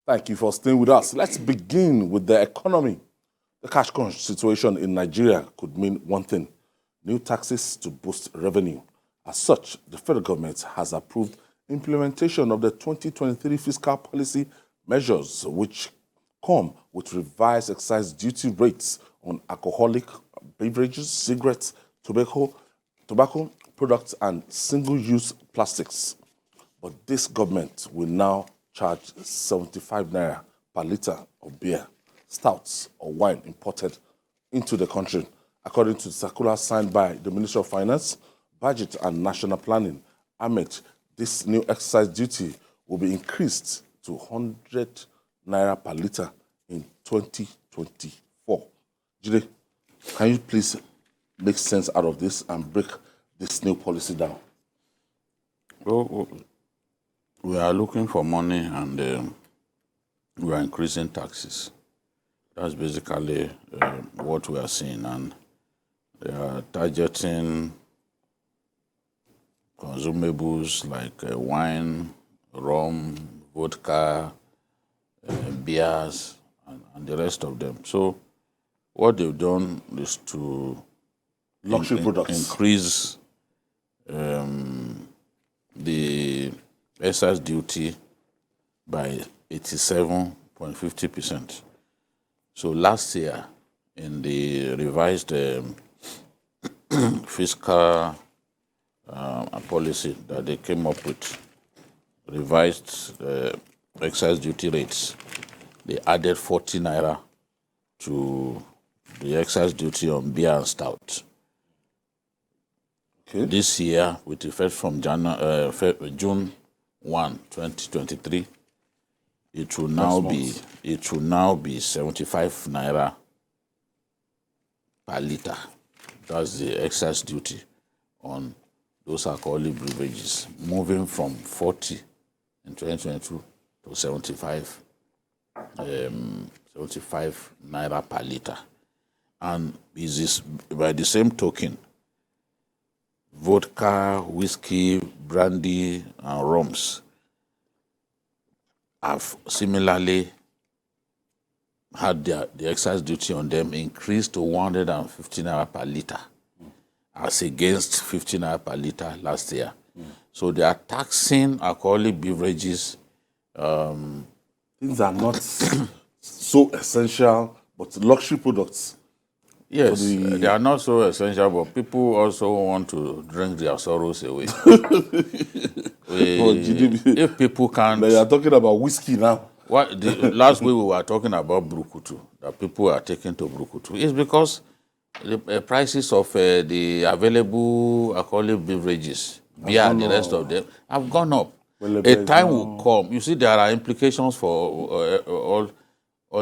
Thank you for staying with us. Let's begin with the economy. The cash crunch situation in Nigeria could mean one thing: new taxes to boost revenue. As such, the federal government has approved implementation of the 2023 fiscal policy measures, which come with revised excise duty rates on alcoholic beverages, cigarettes, tobacco products, and single-use plastics. But this government will now charge 75 naira per litre of beer, stouts, or wine imported into the country. According to the circular signed by the Minister of Finance, Budget and National Planning, Ahmed, this new excise duty will be increased to 100 naira per litre in 2024. Jide, can you please make sense out of this and break this new policy down? Well, we are looking for money and we are increasing taxes. That's basically what we are seeing. And they are targeting consumables like wine, rum, vodka, beers, and the rest of them. So what they've done is to Luxury products. Increase the excise duty by 87.50%. So last year, in the revised fiscal policy that they came up with, revised excise duty rates, they added 40 naira to the excise duty on beer and stout. Okay. This year, with effect from June 1, 2023, it will now be 75 naira per litre. That's the excise duty on those alcoholic beverages, moving from 40 in 2022 to 75 naira per litre. And is this, by the same token, vodka, whiskey, brandy, and rums have similarly had the excise duty on them increased to 150 naira per litre, as against 50 naira per litre last year. So they are taxing alcoholic beverages. Things are not so essential, but luxury products. Yes, they are not so essential, but people also want to drink their sorrows away. If people can't... They are talking about whiskey now. Last week we were talking about brukutu, that people are taking to brukutu. It's because the prices of the available alcoholic beverages, beer and the rest of them, have gone up. A time will come. You see, there are implications for all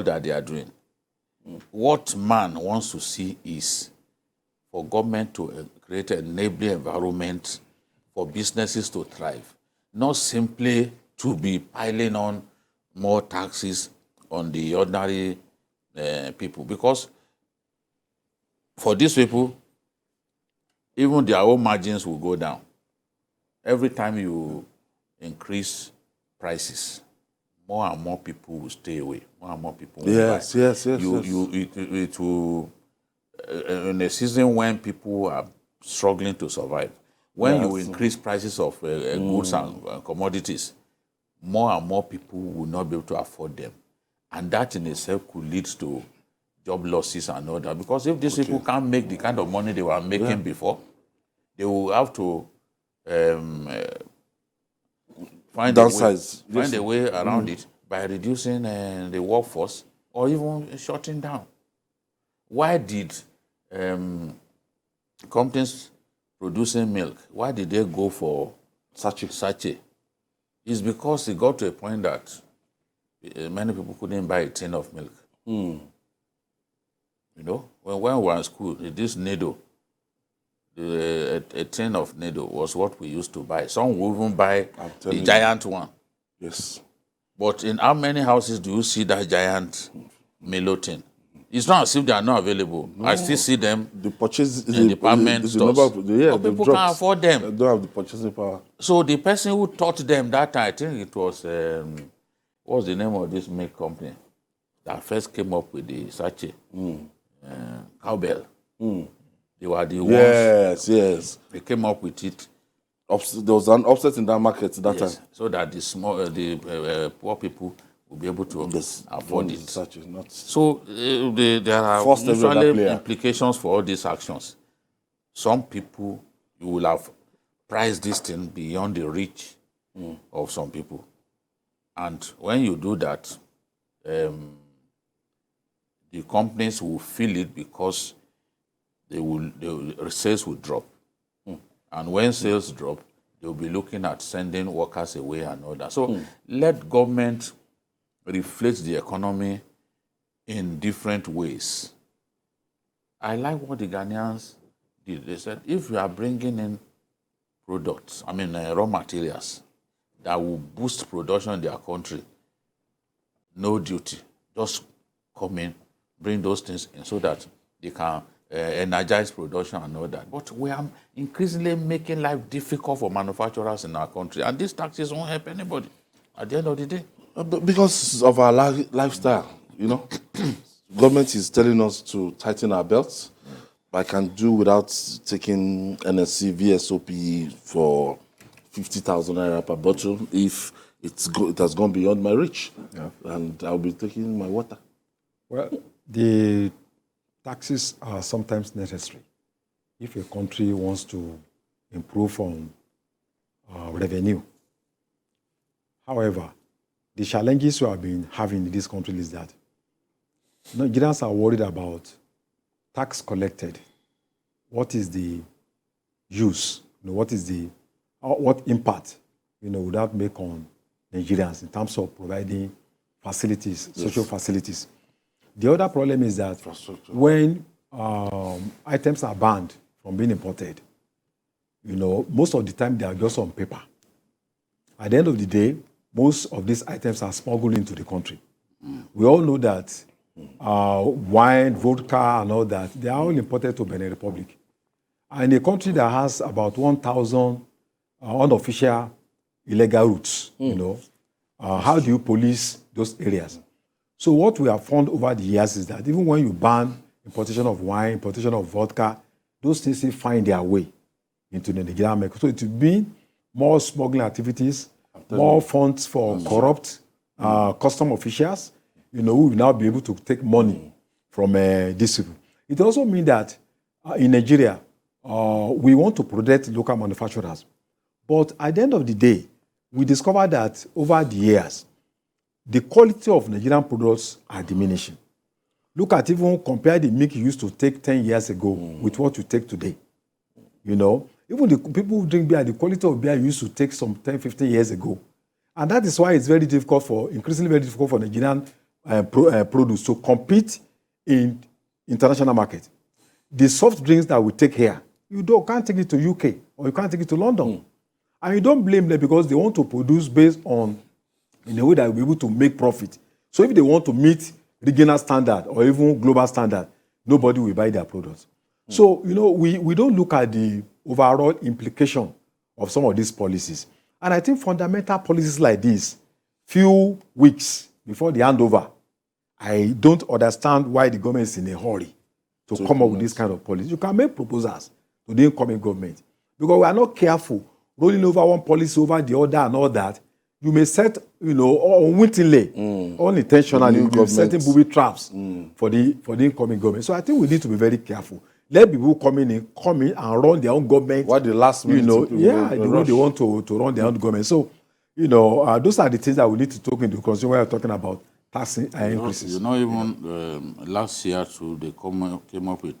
that they are doing. What man wants to see is for government to create an enabling environment for businesses to thrive, not simply to be piling on more taxes on the ordinary people. Because for these people, even their own margins will go down. Every time you increase prices, more and more people will stay away. More and more people will buy. Yes. It will, in a season when people are struggling to survive, when you increase prices of goods and commodities, more and more people will not be able to afford them. And that in itself could lead to job losses and all that. Because if these people can't make the kind of money they were making before, they will have to find a way around it by reducing the workforce or even shutting down. Why did companies producing milk, why did they go for sachet? It's because it got to a point that many people couldn't buy a tin of milk. You know, when we were in school, this needle, a tin of needle was what we used to buy. Some would even buy the giant one. Yes. But in how many houses do you see that giant Milo tin? It's not as if they are not available. No. I still see them the purchase, in department stores. But people can't afford them. They don't have the purchasing power. So the person who taught them that time, I think it was what's the name of this milk company that first came up with the sachet? Cowbell. They were the ones. Yes. They came up with it. There was an upset in that market that time. So that the poor people will be able to afford it. So there are usually implications for all these actions. Some people, you will have priced this thing beyond the reach of some people. And when you do that, the companies will feel it because the sales will drop. And when sales drop, they'll be looking at sending workers away and all that. So let government reflect the economy in different ways. I like what the Ghanaians did. They said, if you are bringing in products, raw materials that will boost production in their country, no duty. Just come in, bring those things in so that they can energize production and all that. But we are increasingly making life difficult for manufacturers in our country. And these taxes won't help anybody at the end of the day. Because of our lifestyle, government is telling us to tighten our belts. I can do without taking NSC, VSOP for 50,000 naira per bottle if it has gone beyond my reach. Yeah. And I'll be taking my water. Well, the taxes are sometimes necessary if a country wants to improve on revenue. However, the challenges we have been having in this country is that Nigerians are worried about tax collected. What is the use? What is the what impact would that make on Nigerians in terms of providing facilities, social facilities? The other problem is that when items are banned from being imported, most of the time they are just on paper. At the end of the day, most of these items are smuggled into the country. We all know that wine, vodka, and all that, they are all imported to Benin Republic. And a country that has about 1,000 unofficial illegal routes, how do you police those areas? So what we have found over the years is that even when you ban importation of wine, importation of vodka, those things still find their way into the Nigerian market. So it will be more smuggling activities, more funds for corrupt custom officials, who will now be able to take money from these people. It also means that in Nigeria, we want to protect local manufacturers. But at the end of the day, we discovered that over the years, the quality of Nigerian products are diminishing. Look at even compare the milk you used to take 10 years ago with what you take today. Even the people who drink beer, the quality of beer you used to take some 10, 15 years ago. And that is why it's increasingly very difficult for Nigerian produce to compete in international market. The soft drinks that we take here, can't take it to UK or you can't take it to London. And you don't blame them because they want to produce based on in a way that will be able to make profit. So if they want to meet regional standard or even global standard, nobody will buy their products. So, we don't look at the overall implication of some of these policies. And I think fundamental policies like this, few weeks before the handover, I don't understand why the government is in a hurry to come up with this kind of policy. You can make proposals to the incoming government. Because we are not careful, rolling over one policy over the other and all that. You may set, unwittingly, unintentionally, you may be setting booby traps for the incoming government. So I think we need to be very careful. Let people come in and run their own government. What the last minute the way they want to run their own government. So, those are the things that we need to take into consideration when we're talking about tax increases. Even last year too, they came up with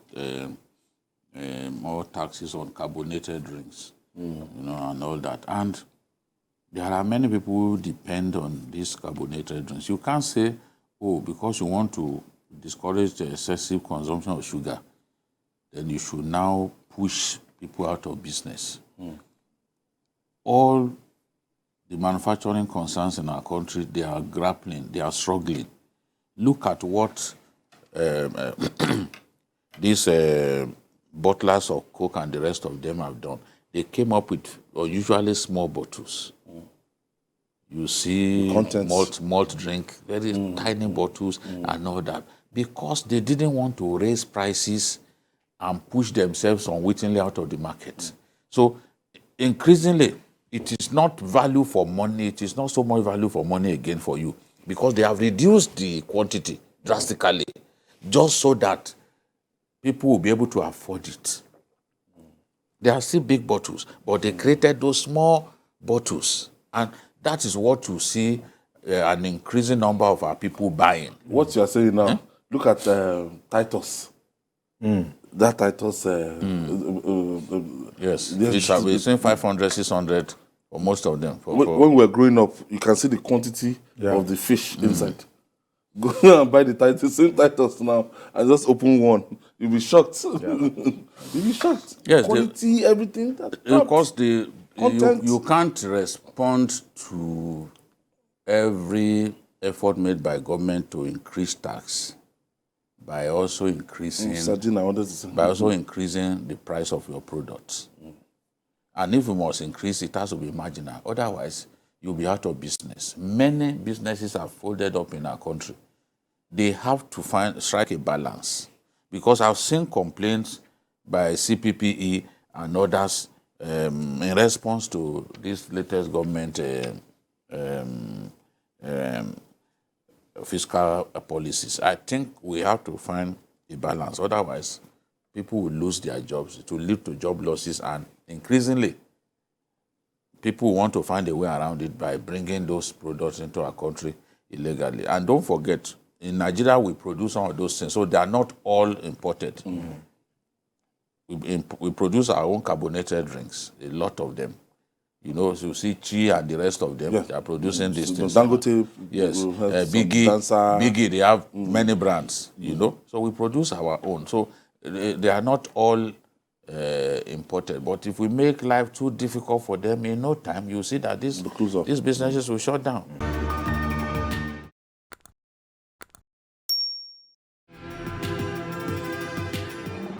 more taxes on carbonated drinks, and all that. And there are many people who depend on these carbonated drinks. You can't say, because you want to discourage the excessive consumption of sugar, then you should now push people out of business. All the manufacturing concerns in our country, they are grappling, they are struggling. Look at what these bottlers of Coke and the rest of them have done. They came up with usually small bottles. you see Contents. malt drink, very tiny bottles and all that, because they didn't want to raise prices and push themselves unwittingly out of the market. So increasingly, it is not value for money, it is not so much value for money again for you, because they have reduced the quantity drastically, just so that people will be able to afford it. They are still big bottles, but they created those small bottles, and that is what you see an increasing number of our people buying. What you are saying now, look at Titus. That Titus. Yes, it's saying 500, 600 for most of them. When we were growing up, you can see the quantity of the fish inside. Go and buy the Titus, same Titus now, and just open one. You'll be shocked. You'll be shocked. Yes, quality, everything. Because you can't respond to every effort made by government to increase tax by also increasing the price of your products. And if you must increase, it has to be marginal. Otherwise, you'll be out of business. Many businesses are folded up in our country. They have to strike a balance, because I've seen complaints by CPPE and others in response to this latest government fiscal policies. I think we have to find a balance. Otherwise, people will lose their jobs. It will lead to job losses, and increasingly, people want to find a way around it by bringing those products into our country illegally. And don't forget, in Nigeria, we produce some of those things, so they are not all imported. We produce our own carbonated drinks, a lot of them. You know, so you see Chi and the rest of them, they are producing these things. Dangote, yes, Biggie, they have many brands, you know. So we produce our own. So they are not all imported. But if we make life too difficult for them, in no time, you see that these businesses will shut down.